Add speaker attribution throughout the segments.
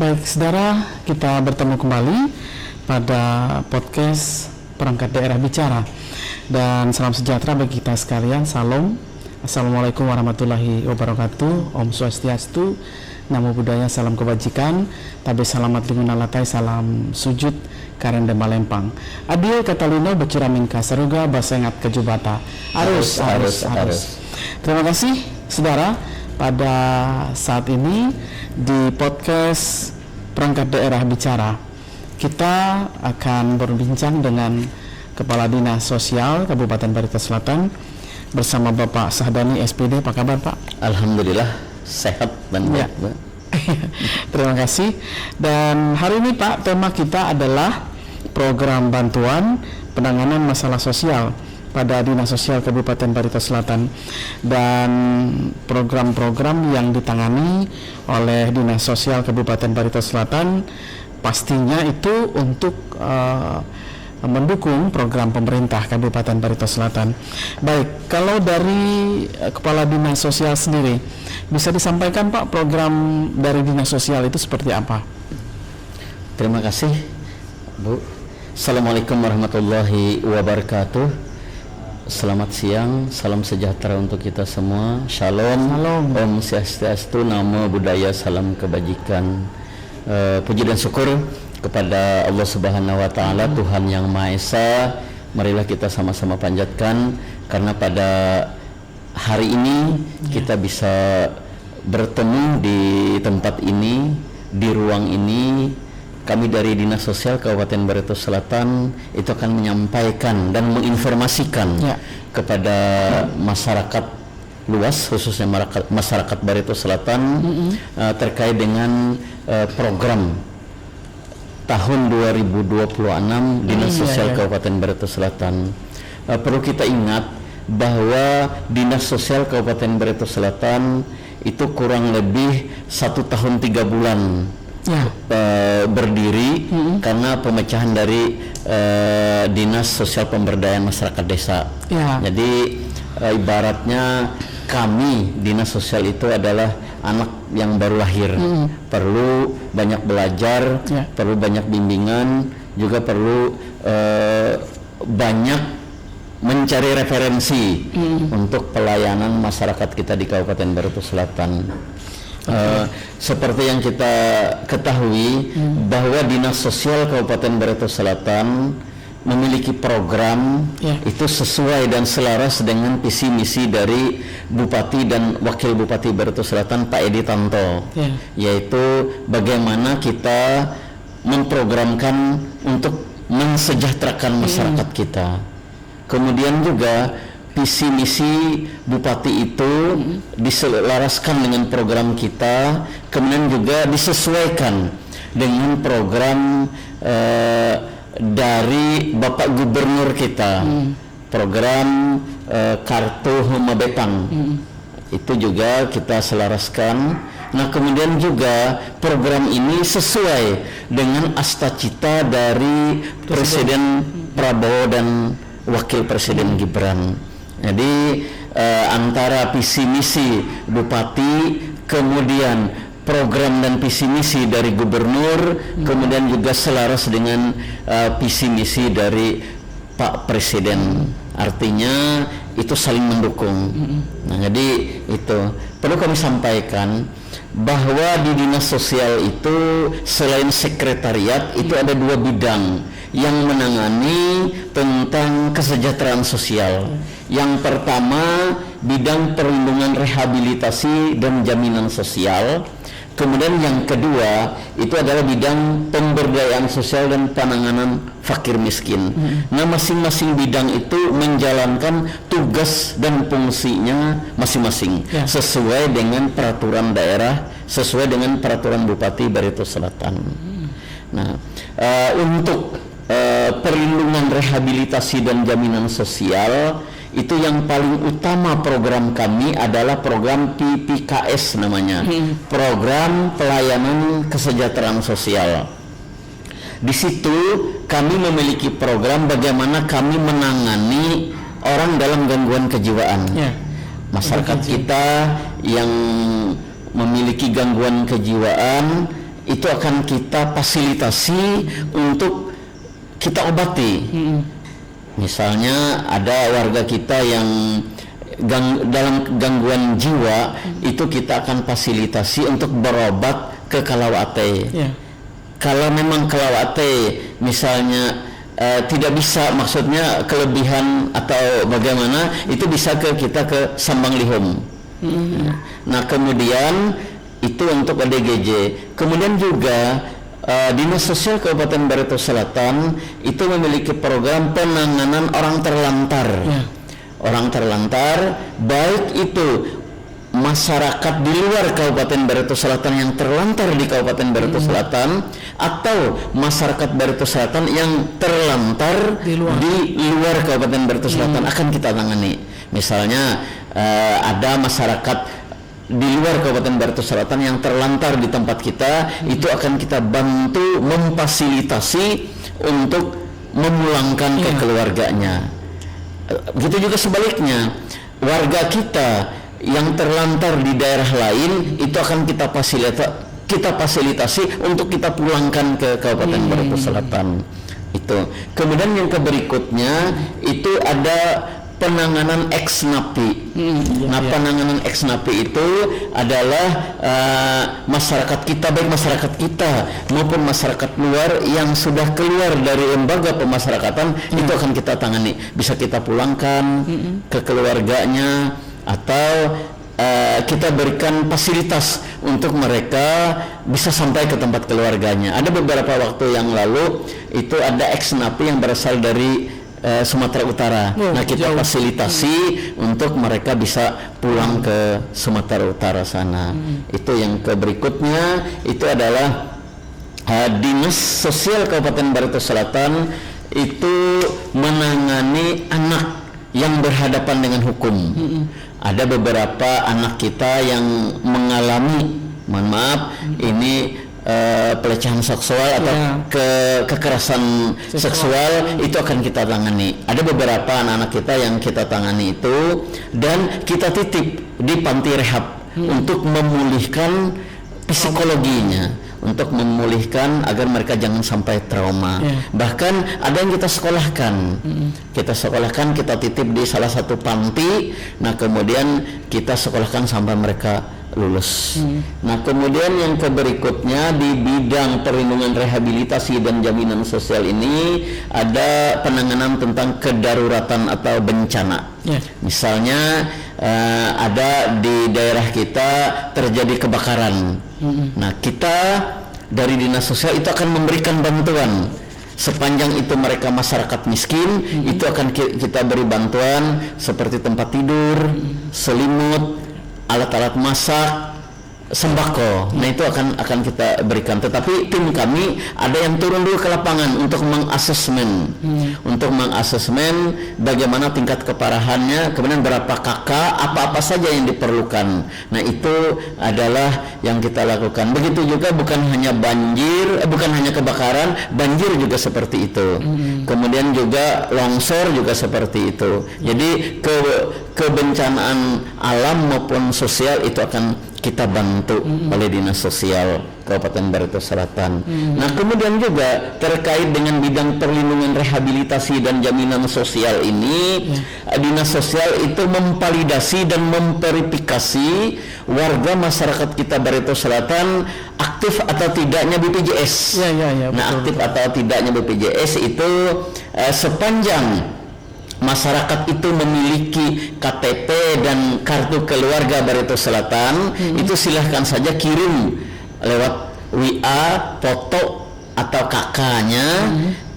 Speaker 1: Baik, saudara, kita bertemu kembali pada podcast Perangkat Daerah Bicara. Dan salam sejahtera bagi kita sekalian. Salam. Assalamualaikum warahmatullahi wabarakatuh. Om Swastiastu, Namo Buddhaya, salam kebajikan. Tabe salamat linguna latai, salam sujud karende malempang. Adil katalino beciramin kasaruga bahasa ingat kejubata. Arus. Terima kasih, saudara. Pada saat ini di podcast Perangkat Daerah Bicara, kita akan berbincang dengan Kepala Dinas Sosial Kabupaten Barito Selatan bersama Bapak Sahdani SPD. Apa kabar, Pak?
Speaker 2: Alhamdulillah sehat dan baik. Ya.
Speaker 1: Terima kasih. Dan hari ini, Pak, tema kita adalah program bantuan penanganan masalah sosial pada Dinas Sosial Kabupaten Barito Selatan, dan program-program yang ditangani oleh Dinas Sosial Kabupaten Barito Selatan pastinya itu untuk mendukung program pemerintah Kabupaten Barito Selatan. Baik, kalau dari Kepala Dinas Sosial sendiri, bisa disampaikan, Pak, program dari Dinas Sosial itu seperti apa?
Speaker 2: Terima kasih, Bu. Assalamualaikum warahmatullahi wabarakatuh. Selamat siang, salam sejahtera untuk kita semua. Shalom. Om Swastiastu, Namo Buddhaya, salam kebajikan. Puji dan syukur kepada Allah Subhanahu wa Ta'ala, Tuhan yang Maha Esa. Marilah kita sama-sama panjatkan, karena pada hari ini kita bisa bertemu di tempat ini, di ruang ini. Kami dari Dinas Sosial Kabupaten Barito Selatan itu akan menyampaikan dan menginformasikan kepada masyarakat luas, khususnya masyarakat Barito Selatan, terkait dengan program tahun 2026 Dinas Sosial Kabupaten Barito Selatan. Perlu kita ingat bahwa Dinas Sosial Kabupaten Barito Selatan itu kurang lebih 1 tahun 3 bulan berdiri karena pemecahan dari Dinas Sosial Pemberdayaan Masyarakat Desa. Jadi ibaratnya kami Dinas Sosial itu adalah anak yang baru lahir, perlu banyak belajar, perlu banyak bimbingan, juga perlu banyak mencari referensi untuk pelayanan masyarakat kita di Kabupaten Barito Selatan. Seperti yang kita ketahui bahwa Dinas Sosial Kabupaten Barito Selatan memiliki program itu sesuai dan selaras dengan visi misi dari Bupati dan Wakil Bupati Barito Selatan, Pak Edi Tanto, yaitu bagaimana kita memprogramkan untuk mensejahterakan masyarakat kita. Kemudian juga visi misi Bupati itu diselaraskan dengan program kita, kemudian juga disesuaikan dengan program dari Bapak Gubernur kita, program Kartu Huma Betang. Itu juga kita selaraskan. Nah, kemudian juga program ini sesuai dengan asta-cita dari Presiden Prabowo dan Wakil Presiden Gibran. Jadi antara visi misi Bupati, kemudian program dan visi misi dari Gubernur, kemudian juga selaras dengan visi misi dari Pak Presiden. Artinya itu saling mendukung. Nah, jadi itu perlu kami sampaikan bahwa di Dinas Sosial itu selain sekretariat itu ada 2 bidang yang menangani tentang kesejahteraan sosial. Yang pertama, bidang perlindungan rehabilitasi dan jaminan sosial. Kemudian yang kedua itu adalah bidang pemberdayaan sosial dan penanganan fakir miskin. Nah, masing-masing bidang itu menjalankan tugas dan fungsinya masing-masing sesuai dengan peraturan daerah, sesuai dengan peraturan Bupati Barito Selatan. Nah, untuk perlindungan, rehabilitasi dan jaminan sosial itu yang paling utama program kami adalah program PPKS namanya, program pelayanan kesejahteraan sosial. Di situ kami memiliki program bagaimana kami menangani orang dalam gangguan kejiwaan. Masyarakat kita yang memiliki gangguan kejiwaan itu akan kita fasilitasi untuk kita obati. Misalnya ada warga kita yang dalam gangguan jiwa, itu kita akan fasilitasi untuk berobat ke Kalawate. Kalau memang Kalawate misalnya tidak bisa, maksudnya kelebihan atau bagaimana, itu bisa kita ke Sambang Lihom. Nah, kemudian itu untuk ADGJ. Kemudian juga Dinas Sosial Kabupaten Barito Selatan itu memiliki program penanganan orang terlantar. Orang terlantar, baik itu masyarakat di luar Kabupaten Barito Selatan yang terlantar di Kabupaten Barito Selatan, atau masyarakat Barito Selatan yang terlantar di luar Kabupaten Barito Selatan akan kita tangani. Misalnya ada masyarakat di luar Kabupaten Barito Selatan yang terlantar di tempat kita, itu akan kita bantu memfasilitasi untuk memulangkan ke keluarganya. Begitu juga sebaliknya, warga kita yang terlantar di daerah lain itu akan kita fasilitasi untuk kita pulangkan ke Kabupaten Barito Selatan. Itu. Kemudian yang berikutnya itu ada penanganan ex-napi. Penanganan ex-napi itu adalah masyarakat kita, baik masyarakat kita maupun masyarakat luar yang sudah keluar dari lembaga pemasyarakatan, itu akan kita tangani. Bisa kita pulangkan ke keluarganya, atau kita berikan fasilitas untuk mereka bisa sampai ke tempat keluarganya. Ada beberapa waktu yang lalu itu ada ex-napi yang berasal dari Sumatera Utara. Nah, kita fasilitasi untuk mereka bisa pulang ke Sumatera Utara sana. Itu yang berikutnya itu adalah Dinas Sosial Kabupaten Barito Selatan itu menangani anak yang berhadapan dengan hukum. Ada beberapa anak kita yang mengalami, mohon maaf, ini pelecehan seksual atau kekerasan seksual, itu akan kita tangani. Ada beberapa anak-anak kita yang kita tangani itu, dan kita titip di panti rehab untuk memulihkan psikologinya, untuk memulihkan agar mereka jangan sampai trauma. Bahkan ada yang kita sekolahkan, kita titip di salah satu panti. Nah, kemudian kita sekolahkan sampai mereka lulus. Nah, kemudian yang berikutnya di bidang perlindungan, rehabilitasi dan jaminan sosial ini ada penanganan tentang kedaruratan atau bencana. Misalnya ada di daerah kita terjadi kebakaran. Nah, kita dari Dinas Sosial itu akan memberikan bantuan. Sepanjang itu mereka masyarakat miskin, itu akan kita beri bantuan seperti tempat tidur, selimut, alat-alat masak, sembako. Nah, itu akan kita berikan. Tetapi tim kami ada yang turun dulu ke lapangan untuk mengasesmen, bagaimana tingkat keparahannya, kemudian berapa kakak, apa-apa saja yang diperlukan. Nah, itu adalah yang kita lakukan. Begitu juga bukan hanya kebakaran, banjir juga seperti itu. Kemudian juga longsor juga seperti itu. Jadi kebencanaan alam maupun sosial itu akan kita bantu oleh Dinas Sosial Kabupaten Barito Selatan. Nah, kemudian juga terkait dengan bidang perlindungan, rehabilitasi dan jaminan sosial ini, Dinas Sosial itu memvalidasi dan memverifikasi warga masyarakat kita Barito Selatan aktif atau tidaknya BPJS. Nah, aktif atau tidaknya BPJS itu sepanjang masyarakat itu memiliki KTP dan kartu keluarga Barito Selatan, itu silahkan saja kirim lewat WA, foto atau kakaknya,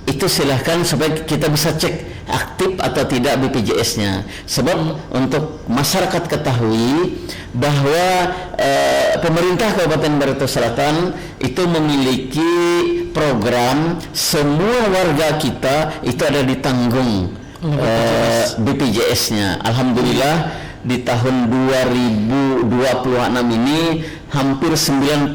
Speaker 2: itu silahkan supaya kita bisa cek aktif atau tidak BPJS-nya. Sebab untuk masyarakat ketahui bahwa pemerintah Kabupaten Barito Selatan itu memiliki program semua warga kita itu ada ditanggung BPJS-nya. Alhamdulillah di tahun 2026 ini hampir 97%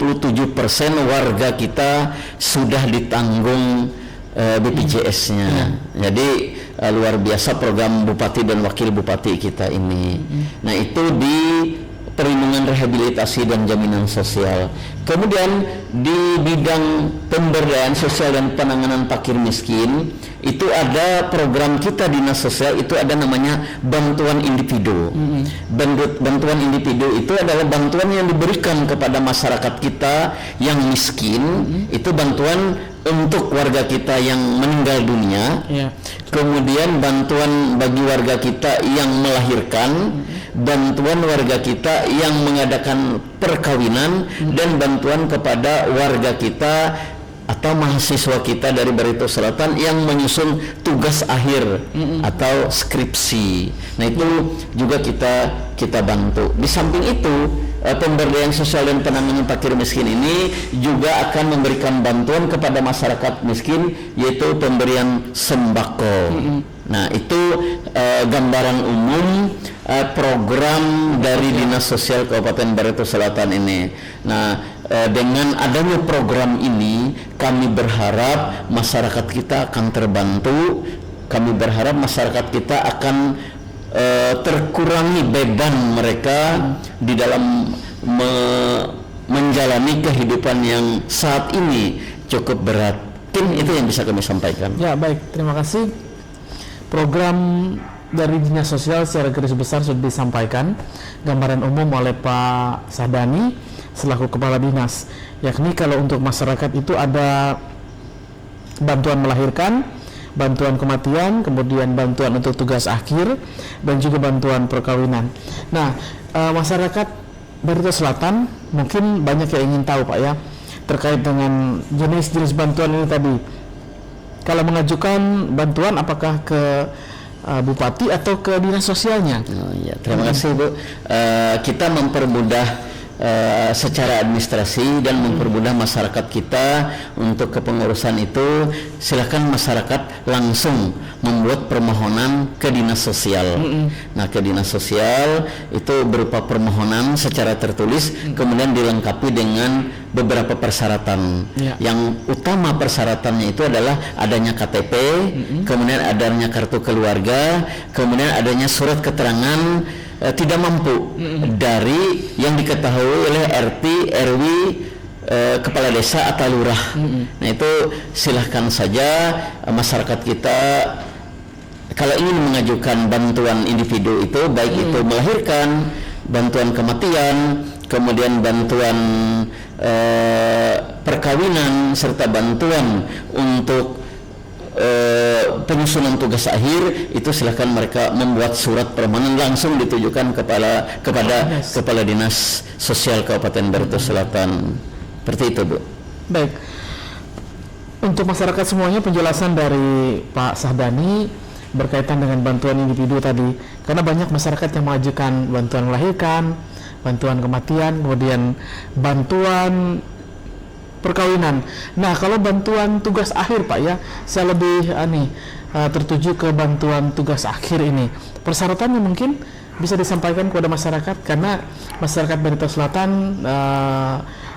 Speaker 2: warga kita sudah ditanggung BPJS-nya. Jadi luar biasa program Bupati dan Wakil Bupati kita ini. Nah, itu di perlindungan rehabilitasi dan jaminan sosial. Kemudian di bidang pemberdayaan sosial dan penanganan fakir miskin itu ada program kita dinas sosial, itu ada namanya bantuan individu. Bantuan individu itu adalah bantuan yang diberikan kepada masyarakat kita yang miskin. Itu bantuan untuk warga kita yang meninggal dunia. Kemudian bantuan bagi warga kita yang melahirkan, bantuan warga kita yang mengadakan perkawinan, dan bantuan kepada warga kita atau mahasiswa kita dari Barito Selatan yang menyusun tugas akhir atau skripsi. Nah, itu juga kita bantu. Di samping itu, pemberdayaan sosial dan penanganan fakir miskin ini juga akan memberikan bantuan kepada masyarakat miskin, yaitu pemberian sembako. Nah, itu gambaran umum program dari Dinas Sosial Kabupaten Barito Selatan ini. Nah, dengan adanya program ini, kami berharap masyarakat kita akan terbantu. Kami berharap masyarakat kita akan terkurangi beban mereka di dalam menjalani kehidupan yang saat ini cukup berat. Mungkin itu yang bisa kami sampaikan.
Speaker 1: Ya, baik, terima kasih. Program dari Dinas Sosial secara garis besar sudah disampaikan gambaran umum oleh Pak Sahdani selaku Kepala Dinas, yakni kalau untuk masyarakat itu ada bantuan melahirkan, bantuan kematian, kemudian bantuan untuk tugas akhir, dan juga bantuan perkawinan. Nah, masyarakat Barito Selatan mungkin banyak yang ingin tahu, Pak, ya, terkait dengan jenis-jenis bantuan ini tadi. Kalau mengajukan bantuan apakah ke Bupati atau ke dinas sosialnya?
Speaker 2: Oh, ya, terima kasih, Bu. Kita mempermudah secara administrasi dan mempermudah masyarakat kita untuk kepengurusan itu. Silakan masyarakat langsung membuat permohonan ke dinas sosial. Nah, ke dinas sosial itu berupa permohonan secara tertulis, kemudian dilengkapi dengan beberapa persyaratan. Yang utama persyaratannya itu adalah adanya KTP, kemudian adanya kartu keluarga, kemudian adanya surat keterangan tidak mampu dari yang diketahui oleh RT, RW, kepala desa atau lurah. Nah, itu silahkan saja masyarakat kita kalau ingin mengajukan bantuan individu itu, baik itu melahirkan, bantuan kematian, kemudian bantuan perkawinan, serta bantuan untuk penyusunan tugas akhir, itu silahkan mereka membuat surat permohonan langsung ditujukan kepada Kepala Dinas Sosial Kabupaten Barito Selatan. Seperti itu, Bu.
Speaker 1: Baik. Untuk masyarakat semuanya, penjelasan dari Pak Sahdani berkaitan dengan bantuan individu tadi, karena banyak masyarakat yang mengajukan bantuan melahirkan, bantuan kematian, kemudian bantuan perkawinan. Nah, kalau bantuan tugas akhir, Pak, ya, saya lebih tertuju ke bantuan tugas akhir ini. Persyaratannya mungkin bisa disampaikan kepada masyarakat, karena masyarakat Barito Selatan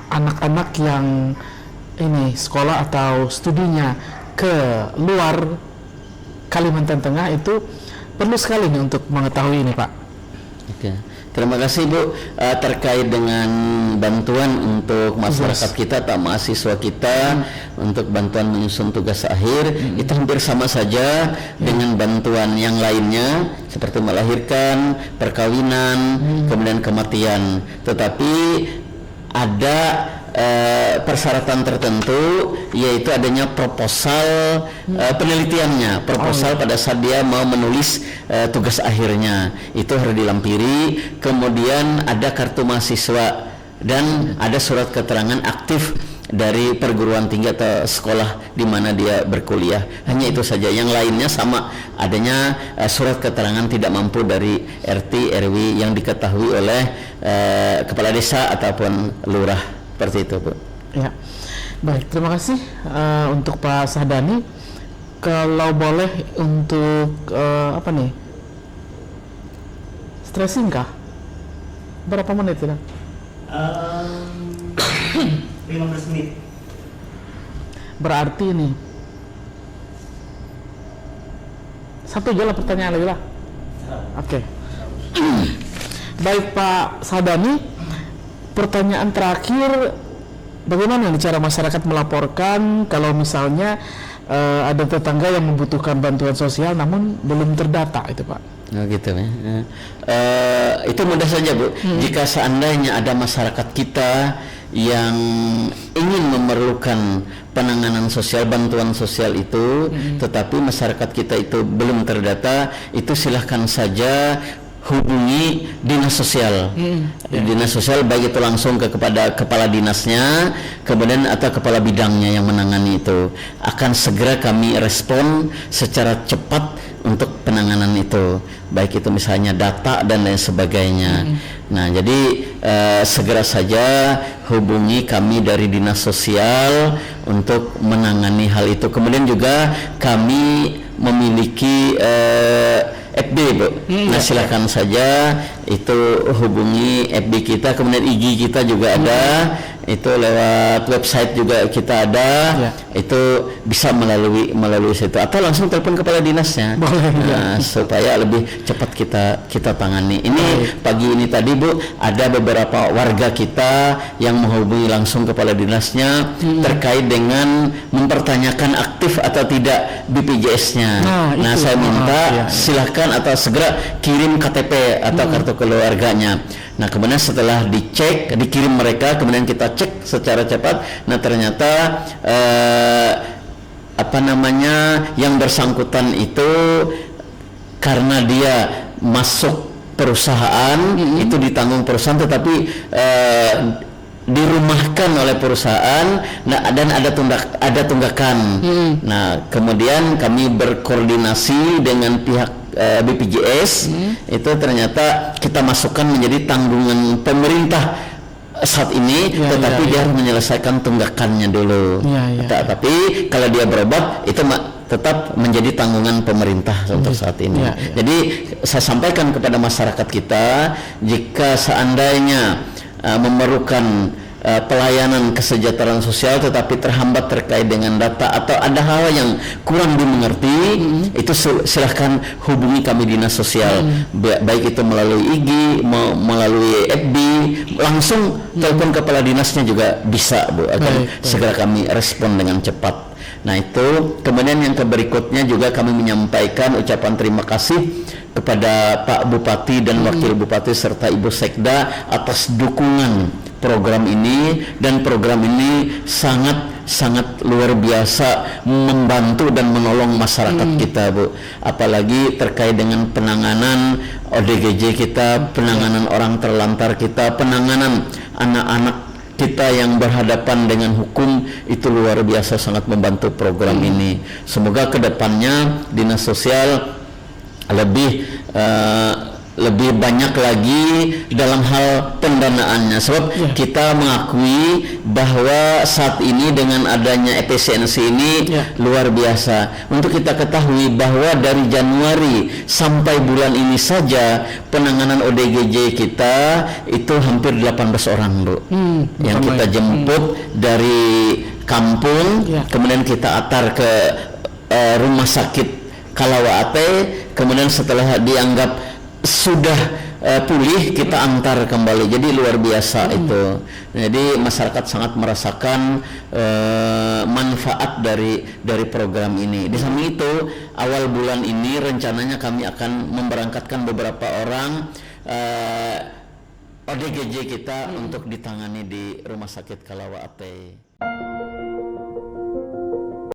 Speaker 1: anak-anak yang ini sekolah atau studinya ke luar Kalimantan Tengah itu perlu sekali nih untuk mengetahui ini, Pak.
Speaker 2: Oke. Terima kasih, Bu. Terkait dengan bantuan untuk masyarakat kita atau mahasiswa kita untuk bantuan menyusun tugas akhir, itu hampir sama saja dengan bantuan yang lainnya seperti melahirkan, perkawinan, kemudian kematian. Tetapi ada persyaratan tertentu, yaitu adanya proposal penelitiannya, proposal pada saat dia mau menulis tugas akhirnya, itu harus dilampiri. Kemudian ada kartu mahasiswa dan ada surat keterangan aktif dari perguruan tinggi atau sekolah di mana dia berkuliah. Hanya itu saja. Yang lainnya sama adanya surat keterangan tidak mampu dari RT RW yang diketahui oleh kepala desa ataupun lurah, seperti itu, Bu.
Speaker 1: Ya. Baik, terima kasih untuk Pak Sahdani. Kalau boleh untuk stressing kah? Berapa menit ya?
Speaker 3: 15 menit.
Speaker 1: Berarti ini satu aja lah pertanyaan lagi lah. Oke. Baik Pak Sahdani, pertanyaan terakhir, bagaimana nih cara masyarakat melaporkan kalau misalnya ada tetangga yang membutuhkan bantuan sosial namun belum terdata itu, Pak?
Speaker 2: Oh gitu ya. Itu mudah saja, Bu. Jika seandainya ada masyarakat kita yang ingin memerlukan penanganan sosial, bantuan sosial itu, tetapi masyarakat kita itu belum terdata, itu silahkan saja hubungi dinas sosial. Dinas sosial baik itu langsung kepada kepala dinasnya, kemudian atau kepala bidangnya yang menangani itu. Akan segera kami respon secara cepat untuk penanganan itu, baik itu misalnya data dan lain sebagainya. Nah, jadi segera saja hubungi kami dari dinas sosial untuk menangani hal itu. Kemudian juga kami memiliki FB, Bu. Nah, silakan saja itu hubungi FB kita, kemudian IG kita juga ada. Itu lewat website juga kita ada. Itu bisa melalui situ atau langsung telepon kepala dinasnya. Nah, supaya lebih cepat kita tangani. Ini pagi ini tadi, Bu, ada beberapa warga kita yang menghubungi langsung kepala dinasnya terkait dengan mempertanyakan aktif atau tidak BPJS-nya. Nah, saya minta silahkan atau segera kirim KTP atau kartu keluarganya. Nah, kemudian setelah dikirim mereka, kemudian kita cek secara cepat. Nah, ternyata yang bersangkutan itu karena dia masuk perusahaan, itu ditanggung perusahaan, tetapi dirumahkan oleh perusahaan, dan ada tunggakan. Nah, kemudian kami berkoordinasi dengan pihak BPJS, itu ternyata kita masukkan menjadi tanggungan pemerintah saat ini, tetapi dia harus menyelesaikan tunggakannya dulu. Tapi kalau dia berobat itu tetap menjadi tanggungan pemerintah untuk saat ini. Jadi saya sampaikan kepada masyarakat kita, jika seandainya memerlukan pelayanan kesejahteraan sosial tetapi terhambat terkait dengan data atau ada hal yang kurang dimengerti, itu silahkan hubungi kami dinas sosial, baik itu melalui IG, melalui FB, langsung telepon kepala dinasnya juga bisa, Bu, akan segera kami respon dengan cepat. Nah, itu kemudian yang berikutnya juga kami menyampaikan ucapan terima kasih kepada Pak Bupati dan Wakil Bupati serta Ibu Sekda atas dukungan program ini, dan program ini sangat luar biasa membantu dan menolong masyarakat kita, Bu. Apalagi terkait dengan penanganan ODGJ kita, penanganan orang terlantar kita, penanganan anak-anak kita yang berhadapan dengan hukum, itu luar biasa sangat membantu program ini. Semoga kedepannya dinas sosial lebih banyak lagi dalam hal pendanaannya, sebab kita mengakui bahwa saat ini dengan adanya efisiensi ini luar biasa. Untuk kita ketahui bahwa dari Januari sampai bulan ini saja penanganan ODGJ kita itu hampir 18 orang, Bu, yang kita jemput dari kampung, kemudian kita antar ke rumah sakit Kalawate, kemudian setelah dianggap sudah pulih kita antar kembali. Jadi luar biasa itu. Jadi masyarakat sangat merasakan manfaat dari program ini. Di samping itu, awal bulan ini rencananya kami akan memberangkatkan beberapa orang ODGJ kita untuk ditangani di Rumah Sakit Kalawate.